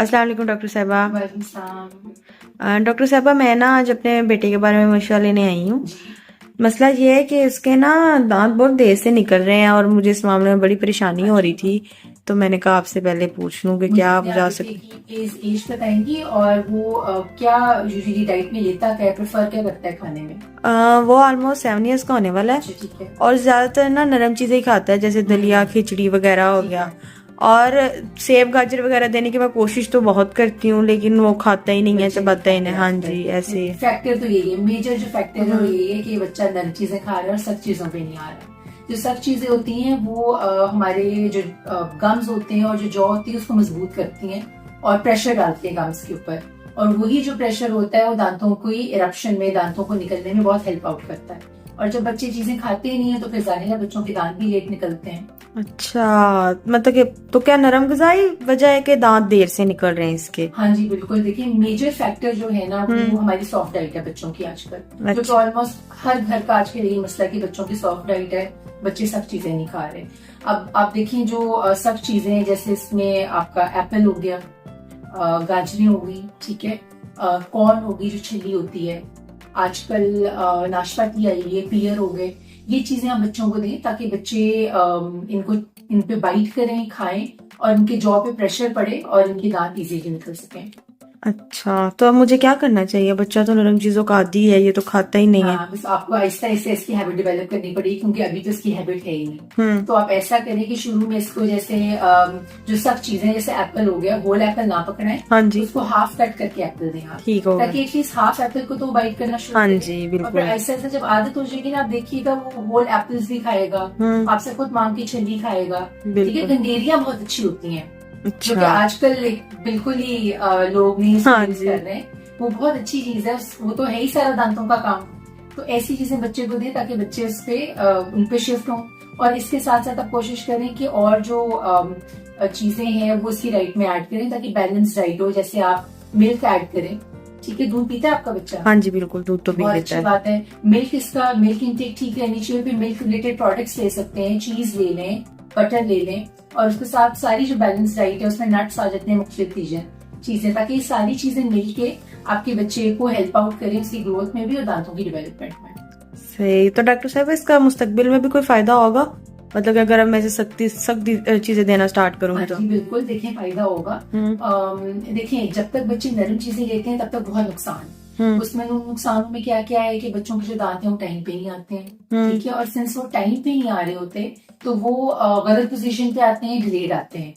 अस्सलाम वालेकुम डॉक्टर साहबा। वालेकुम सलाम। डॉक्टर साहबा, मैं ना आज अपने बेटे के बारे में मशवरा लेने आई हूँ। जी। मसला ये है कि उसके ना दांत बहुत देर से निकल रहे हैं और मुझे इस मामले में बड़ी परेशानी हो रही थी। तो मैंने कहा आपसे पहले पूछ लूँ कि मुझे क्या आप अपने आप बता बेटे सकते। की प्लीज एज बताएंगी और वो क्या यूजुअली डाइट में लेता क्या है, प्रेफर क्या करता है खाने में? वो ऑलमोस्ट 7 इयर्स का होने वाला है अच्छा ठीक है। और ज्यादातर ना नरम चीजें ही खाता है, जैसे दलिया खिचड़ी वगैरह हो ठीक गया। है। और सेब गाजर वगैरह देने की मैं कोशिश तो बहुत करती हूँ, लेकिन वो खाता ही नहीं है, बच्चे नहीं चबाता ही खाते नहीं। हाँ आजकल। जी, ऐसे। फैक्टर तो यही है, मेजर जो फैक्टर है वो हम्म। यही है कि बच्चा नरम चीजें खा रहा है और सख्त चीजों पे नहीं आ रहा है। जो सख्त चीजें होती हैं वो हमारे जो गम्स होते हैं और जो जॉ होती है उसको मजबूत करती हैं और प्रेशर डालती है गम्स के ऊपर। और वही जो प्रेशर होता है वो दांतों को इरप्शन में, दांतों को निकलने में बहुत हेल्प आउट करता है। और जब बच्चे चीजें खाते ही नहीं है तो फिर जाहिर है बच्चों के दांत भी लेट निकलते हैं। अच्छा, मतलब कि तो क्या नरम ग़िज़ा ही वजह है कि दांत देर से निकल रहे हैं इसके? हाँ जी बिल्कुल। देखिए मेजर फैक्टर जो है ना वो हम्म। हमारी सॉफ्ट डाइट है बच्चों की आजकल, जो कि अच्छा। ऑलमोस्ट हर घर का आजकल यही मसला है कि बच्चों की सॉफ्ट डाइट है, बच्चे सख्त चीजें नहीं खा रहे। अब आप देखिए जो सख्त चीजें हैं, जैसे इसमें आपका एप्पल हो गया, गाजरें हो गई, ठीक है, कॉर्न होगी जो छिली होती है, आजकल नाशपाती आई है, पियर हो गए। ये चीजें हम बच्चों को दें ताकि बच्चे इनको इन पे बाइट करें, खाएं और इनके जॉ पे प्रेशर पड़े और इनके दांत इजीली निकल सकें। अच्छा, तो अब मुझे क्या करना चाहिए? बच्चा तो नरम चीजों का आदी है, ये तो खाता ही नहीं है। हाँ, बस आपको आहिस्ता आहिस्ता इसकी हैबिट डेवलप करनी पड़ेगी क्योंकि अभी तो इसकी हैबिट है ही नहीं। हम्म। तो आप ऐसा करें कि शुरू में इसको जैसे जो सख्त चीजें, जैसे एप्पल हो गया, होल एप्पल ना पकड़ाएं, हाँ जी। उसको हाफ कट करके एप्पल दें आप, ठीक होगा। ताकि एटलीस्ट हाफ एप्पल को तो बाइट करना शुरू हाँ करें। जी, और फिर बिल्कुल। ऐसा ऐसा जब आदत हो जाएगी ना, आप देखिएगा वो होल एप्पल्स भी खाएगा, आपसे खुद मांग के छली खाएगा। ठीक है, बिल्कुल। गंडेरियां बहुत अच्छी होती हैं जो कि अच्छा। आजकल बिल्कुल ही लोग नहीं हाँ यूज जी। कर रहे हैं। वो बहुत अच्छी चीज है, वो तो है ही सारा दांतों का काम। तो ऐसी चीजें बच्चे को दें ताकि बच्चे उन पे शिफ्ट हों। और इसके साथ साथ आप कोशिश करें कि और जो चीजें हैं वो इसकी डाइट में ऐड करें ताकि बैलेंस डाइट हो। जैसे आप मिल्क ऐड करें, ठीक है, दूध पीता है आपका बच्चा? हाँ जी, बिल्कुल, दूध तो पी बहुत लेता अच्छी है। बात है। मिल्क इंटेक ठीक रहनी चाहिए। फिर मिल्क रिलेटेड प्रोडक्ट्स ले सकते हैं, चीज ले लें, बटर ले लें, और उसके साथ सारी जो बैलेंस डाइट है उसमें नट्स आ जाते हैं, मुख्तलिफ चीजें, ताकि ये सारी चीजें मिलके आपके बच्चे को हेल्प आउट करें उसकी ग्रोथ में भी और दांतों की डेवलपमेंट में। सही। तो डॉक्टर साहब, इसका मुस्तकबिल में भी कोई फायदा होगा? मतलब कि अगर अब मैं ऐसे सख्त सख्त चीजें देना स्टार्ट करूंगी हाँ तो? जी बिल्कुल, देखें फायदा होगा। देखें जब तक बच्चे नरम चीजें लेते हैं तब तक बहुत नुकसान। उसमें नुकसानों में क्या क्या है कि बच्चों के जो दांत हैं वो टाइम पे नहीं आते हैं, ठीक है, और सिंस वो टाइम पे नहीं आ रहे होते तो वो गलत पोजीशन पे आते हैं, डिलेड आते हैं।